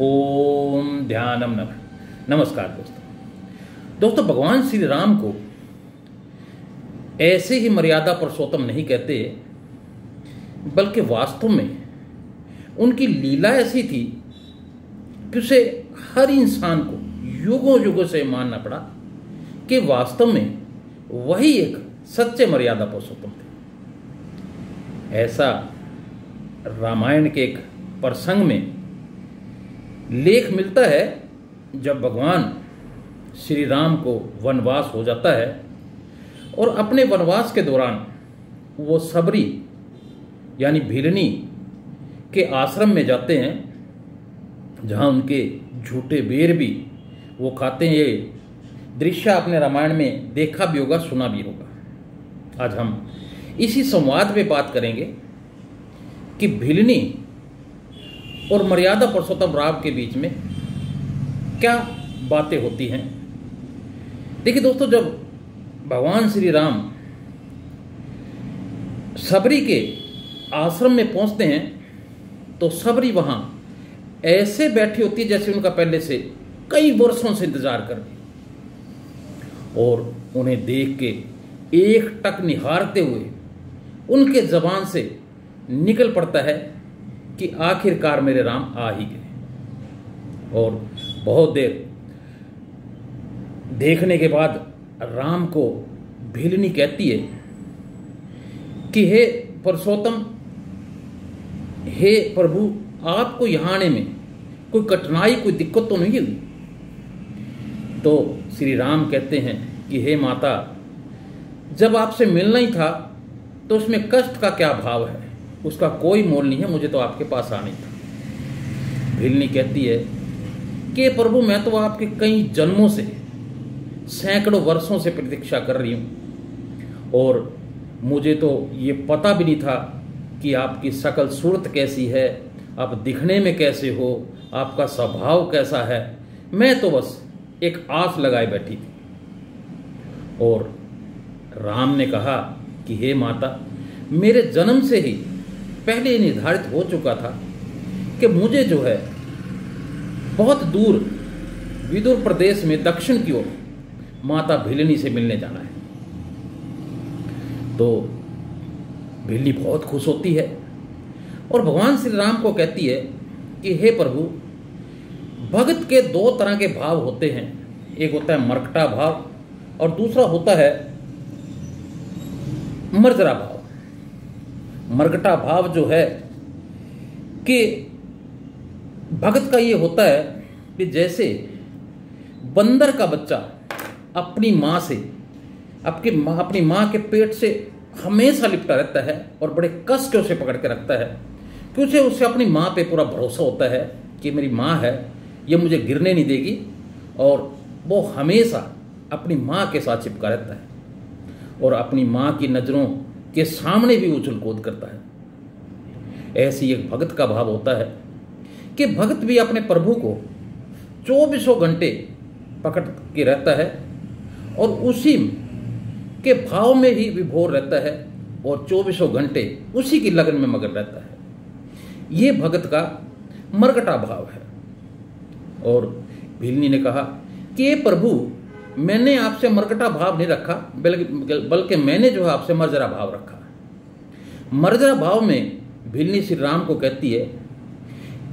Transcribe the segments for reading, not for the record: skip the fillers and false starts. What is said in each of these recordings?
ओम ध्यानम नमः। नमस्कार दोस्तों, भगवान श्री राम को ऐसे ही मर्यादा पुरुषोत्तम नहीं कहते, बल्कि वास्तव में उनकी लीला ऐसी थी कि उसे हर इंसान को युगों युगों से मानना पड़ा कि वास्तव में वही एक सच्चे मर्यादा पुरुषोत्तम थे। ऐसा रामायण के एक प्रसंग में लेख मिलता है जब भगवान श्री राम को वनवास हो जाता है और अपने वनवास के दौरान वो सबरी यानी भिलनी के आश्रम में जाते हैं, जहाँ उनके झूठे बेर भी वो खाते हैं। ये दृश्य आपने रामायण में देखा भी होगा, सुना भी होगा। आज हम इसी संवाद में बात करेंगे कि भिलनी और मर्यादा पुरुषोत्तम राम के बीच में क्या बातें होती हैं। देखिए दोस्तों, जब भगवान श्री राम सबरी के आश्रम में पहुंचते हैं तो सबरी वहां ऐसे बैठी होती है जैसे उनका पहले से कई वर्षों से इंतजार कर रही, और उन्हें देख के एक टक निहारते हुए उनके जबान से निकल पड़ता है कि आखिरकार मेरे राम आ ही गए। और बहुत देर देखने के बाद राम को भिलनी कहती है कि हे पुरुषोत्तम, हे प्रभु, आपको यहाँ आने में कोई कठिनाई, कोई दिक्कत तो नहीं हुई? तो श्री राम कहते हैं कि हे माता, जब आपसे मिलना ही था तो उसमें कष्ट का क्या भाव है, उसका कोई मोल नहीं है, मुझे तो आपके पास आना ही था। भिलनी कहती है कि प्रभु, मैं तो आपके कई जन्मों से, सैकड़ों वर्षों से प्रतीक्षा कर रही हूँ, और मुझे तो ये पता भी नहीं था कि आपकी शकल सूरत कैसी है, आप दिखने में कैसे हो, आपका स्वभाव कैसा है। मैं तो बस एक आस लगाए बैठी थी। और राम ने कहा कि हे माता, मेरे जन्म से ही पहले ही निर्धारित हो चुका था कि मुझे जो है बहुत दूर विदुर प्रदेश में दक्षिण की ओर माता भिलनी से मिलने जाना है। तो भिलनी बहुत खुश होती है और भगवान श्री राम को कहती है कि हे प्रभु, भगत के दो तरह के भाव होते हैं, एक होता है मर्कटा भाव और दूसरा होता है मर्जरा भाव। मर्कटा भाव जो है कि भगत का ये होता है कि जैसे बंदर का बच्चा अपनी माँ से, अपनी माँ के पेट से हमेशा लिपटा रहता है और बड़े कष्ट से पकड़ के रखता है, कि उसे अपनी माँ पे पूरा भरोसा होता है कि मेरी माँ है, ये मुझे गिरने नहीं देगी, और वो हमेशा अपनी माँ के साथ चिपका रहता है और अपनी माँ की नज़रों के सामने भी उछल कूद करता है। ऐसी एक भगत का भाव होता है कि भगत भी अपने प्रभु को 24 घंटे पकड़ के रहता है और उसी के भाव में ही विभोर रहता है और 24 घंटे उसी की लगन में मगन रहता है। ये भगत का मर्कटा भाव है। और भिलनी ने कहा कि ये प्रभु, मैंने आपसे मर्कटा भाव नहीं रखा, बल्कि मैंने जो है आपसे मर्जरा भाव रखा। मर्जरा भाव में भिलनी श्री राम को कहती है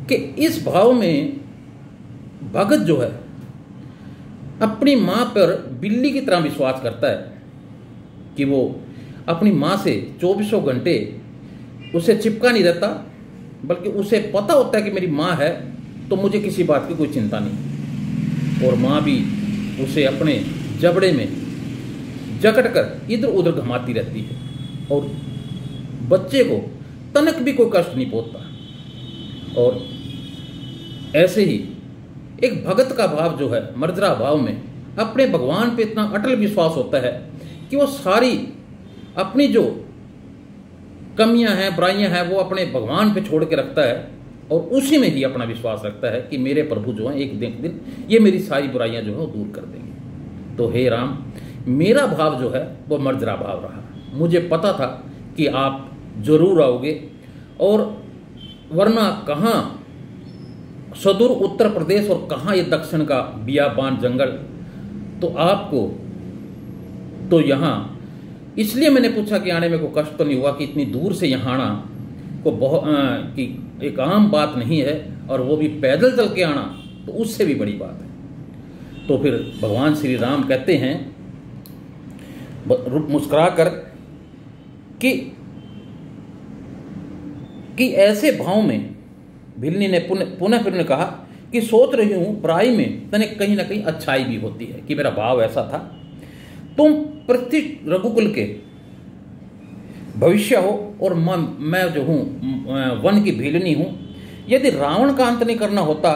कि इस भाव में भगत जो है अपनी माँ पर बिल्ली की तरह विश्वास करता है कि वो अपनी माँ से 24 घंटे उसे चिपका नहीं रहता, बल्कि उसे पता होता है कि मेरी माँ है तो मुझे किसी बात की कोई चिंता नहीं। और माँ भी उसे अपने जबड़े में जकड़ कर इधर उधर घुमाती रहती है और बच्चे को तनक भी कोई कष्ट नहीं पहुंचता। और ऐसे ही एक भगत का भाव जो है मर्जरा भाव में अपने भगवान पे इतना अटल विश्वास होता है कि वो सारी अपनी जो कमियां हैं, बुराइयां हैं, वो अपने भगवान पे छोड़ के रखता है और उसी में ही अपना विश्वास रखता है कि मेरे प्रभु जो हैं एक दिन ये मेरी सारी बुराइयां जो है वो दूर कर देंगे। तो हे राम, मेरा भाव जो है वो मर्जरा भाव रहा। मुझे पता था कि आप जरूर आओगे, और वरना कहाँ सुदूर उत्तर प्रदेश और कहाँ ये दक्षिण का बियाबान जंगल। तो आपको तो यहाँ इसलिए मैंने पूछा कि आने में कोई कष्ट तो नहीं हुआ, कि इतनी दूर से यहाँ आना को बहुत कि एक आम बात नहीं है, और वो भी पैदल चल के आना तो उससे भी बड़ी बात है। तो फिर भगवान श्री राम कहते हैं मुस्कुरा कर कि ऐसे भाव में भिलनी ने पुनः फिर ने कहा कि सोच रही हूं बुराई में तने कहीं ना कहीं अच्छाई भी होती है, कि मेरा भाव ऐसा था। तुम पृथ्वी रघुकुल के भविष्य हो और मैं जो हूं वन की भीलनी हूं। यदि रावण का अंत नहीं करना होता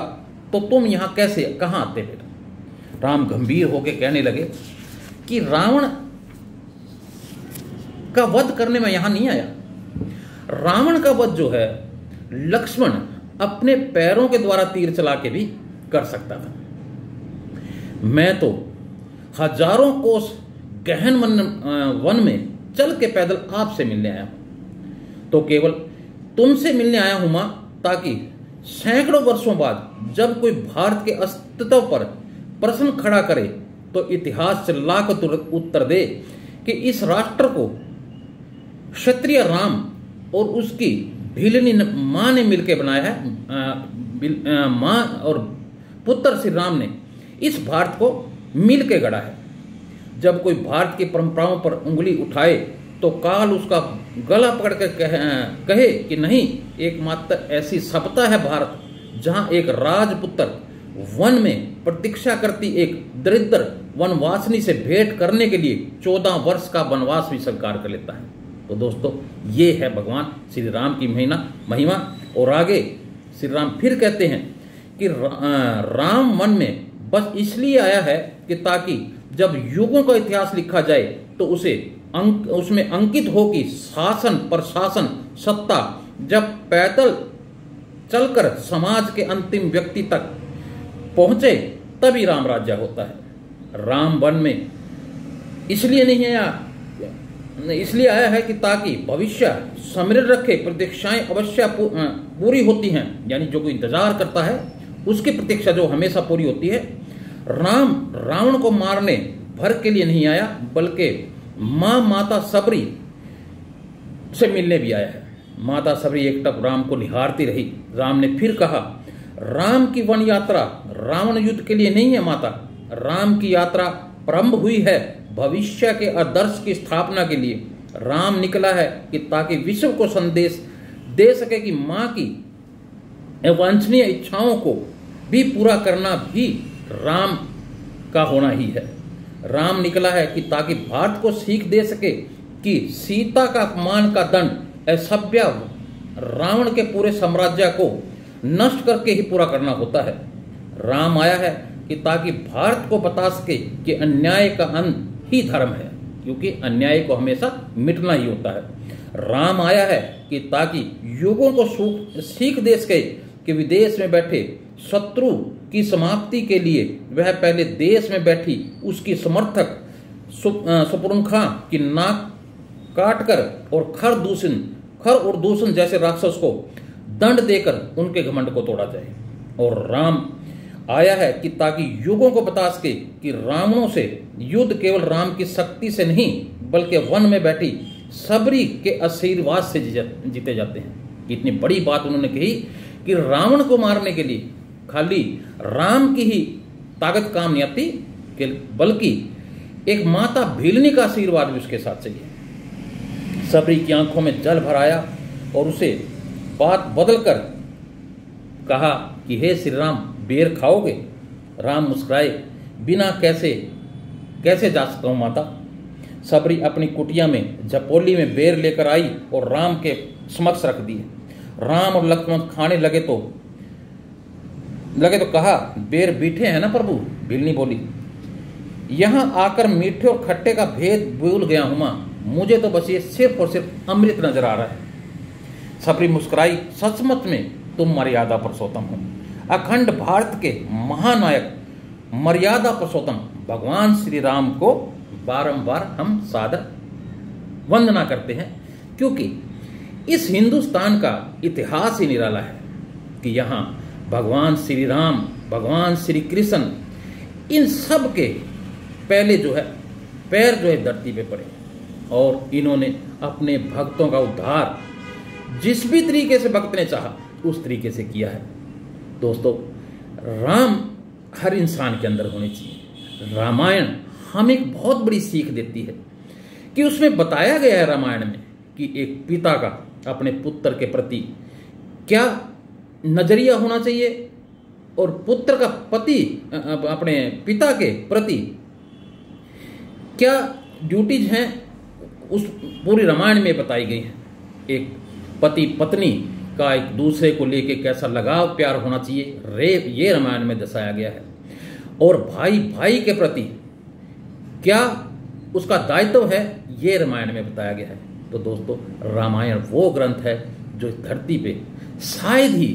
तो तुम यहां कैसे कहां आते फिर। राम गंभीर होकर कहने लगे कि रावण का वध करने में यहां नहीं आया। रावण का वध जो है लक्ष्मण अपने पैरों के द्वारा तीर चला के भी कर सकता था। मैं तो हजारों कोस गहन वन में चल के पैदल आपसे मिलने आया हूं। तो केवल तुमसे मिलने आया हूं मां, ताकि सैकड़ों वर्षों बाद जब कोई भारत के अस्तित्व पर प्रश्न खड़ा करे तो इतिहास से लाख उत्तर दे कि इस राष्ट्र को क्षत्रिय राम और उसकी भीलनी मां ने मिलकर बनाया है। मां और पुत्र श्री राम ने इस भारत को मिलकर गढ़ा है। जब कोई भारत की परंपराओं पर उंगली उठाए तो काल उसका गला पकड़ कर कहे कि नहीं, एकमात्र ऐसी सभ्यता है भारत जहां एक राजपुत्र वन में प्रतीक्षा करती एक दरिद्र वनवासिनी से भेंट करने के लिए 14 वर्ष का वनवास भी स्वीकार कर लेता है। तो दोस्तों, ये है भगवान श्री राम की महिमा। और आगे श्री राम फिर कहते हैं कि राम वन में बस इसलिए आया है कि ताकि जब युगों का इतिहास लिखा जाए तो उसमें अंकित हो कि शासन प्रशासन सत्ता जब पैदल चलकर समाज के अंतिम व्यक्ति तक पहुंचे तभी राम राज्य होता है। राम वन में इसलिए नहीं आया, इसलिए आया है कि ताकि भविष्य समृद्ध रखे, प्रतीक्षाएं अवश्य पूरी होती हैं, यानी जो कोई इंतजार करता है उसकी प्रतीक्षा जो हमेशा पूरी होती है। राम रावण को मारने भर के लिए नहीं आया, बल्कि माता सबरी से मिलने भी आया है। माता सबरी एकटक राम को निहारती रही। राम ने फिर कहा, राम की वन यात्रा रावण युद्ध के लिए नहीं है माता, राम की यात्रा प्रारंभ हुई है भविष्य के आदर्श की स्थापना के लिए। राम निकला है कि ताकि विश्व को संदेश दे सके कि मां की अवांछनीय इच्छाओं को भी पूरा करना भी राम का होना ही है। राम निकला है कि ताकि भारत को सीख दे सके कि सीता का अपमान का दंड असभ्य रावण के पूरे साम्राज्य को नष्ट करके ही पूरा करना होता है। राम आया है कि ताकि भारत को बता सके कि अन्याय का अंत ही धर्म है, क्योंकि अन्याय को हमेशा मिटना ही होता है। राम आया है कि ताकि युगों को सीख दे सके कि विदेश में बैठे शत्रु की समाप्ति के लिए वह पहले देश में बैठी उसकी समर्थक सुपुरुखा की नाक काटकर और खर और दूषण जैसे राक्षस को दंड देकर उनके घमंड को तोड़ा जाए। और राम आया है कि ताकि युगों को बता सके कि रावणों से युद्ध केवल राम की शक्ति से नहीं बल्कि वन में बैठी सबरी के आशीर्वाद से जीते जाते हैं। इतनी बड़ी बात उन्होंने कही कि रावण को मारने के लिए खाली राम की ही ताकत काम नहीं आती, बल्कि एक माता भीलनी का आशीर्वाद भी उसके साथ चाहिए। सबरी की आंखों में जल भर आया और उसे बात बदलकर कहा कि हे श्री राम, बेर खाओगे? राम मुस्कुराए, बिना कैसे जा सकता हूं माता। सबरी अपनी कुटिया में झपोली में बेर लेकर आई और राम के समक्ष रख दिए। राम और लक्ष्मण खाने लगे तो कहा, बेर मीठे हैं ना प्रभु? भीलनी बोली, यहां आकर मीठे और खट्टे का भेद भूल गया हूं मां, मुझे तो बस ये सिर्फ और सिर्फ अमृत नजर आ रहा है। सबरी मुस्कुराई, सचमुच में तुम मर्यादा पुरुषोत्तम हो, अखंड भारत के महानायक मर्यादा पुरुषोत्तम भगवान श्री राम को बारंबार हम सादर वंदना करते हैं, क्योंकि इस हिंदुस्तान का इतिहास ही निराला है कि यहाँ भगवान श्री राम, भगवान श्री कृष्ण, इन सब के पहले जो है पैर जो है धरती पे पड़े और इन्होंने अपने भक्तों का उद्धार जिस भी तरीके से भक्त ने चाहा उस तरीके से किया है। दोस्तों, राम हर इंसान के अंदर होनी चाहिए। रामायण हमें एक बहुत बड़ी सीख देती है कि उसमें बताया गया है रामायण में कि एक पिता का अपने पुत्र के प्रति क्या नजरिया होना चाहिए और पुत्र का पति अपने पिता के प्रति क्या ड्यूटीज हैं, उस पूरी रामायण में बताई गई है। एक पति पत्नी का एक दूसरे को लेके कैसा लगाव प्यार होना चाहिए, ये रामायण में दर्शाया गया है। और भाई भाई के प्रति क्या उसका दायित्व है, ये रामायण में बताया गया है। तो दोस्तों, रामायण वो ग्रंथ है जो धरती पे शायद ही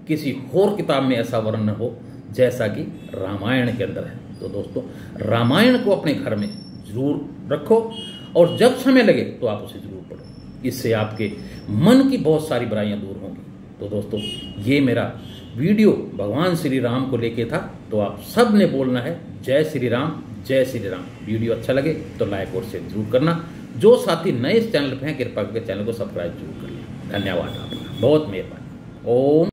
किसी और किताब में ऐसा वर्णन हो जैसा कि रामायण के अंदर है। तो दोस्तों, रामायण को अपने घर में जरूर रखो और जब समय लगे तो आप उसे जरूर पढ़ो। इससे आपके मन की बहुत सारी बुराइयां दूर होंगी। तो दोस्तों, ये मेरा वीडियो भगवान श्री राम को लेके था। तो आप सब ने बोलना है जय श्री राम, जय श्री राम। वीडियो अच्छा लगे तो लाइक और शेयर जरूर करना। जो साथी नए इस चैनल पर हैं, कृपा करके चैनल को सब्सक्राइब जरूर कर लें। धन्यवाद आपका, बहुत मेहरबानी। ओम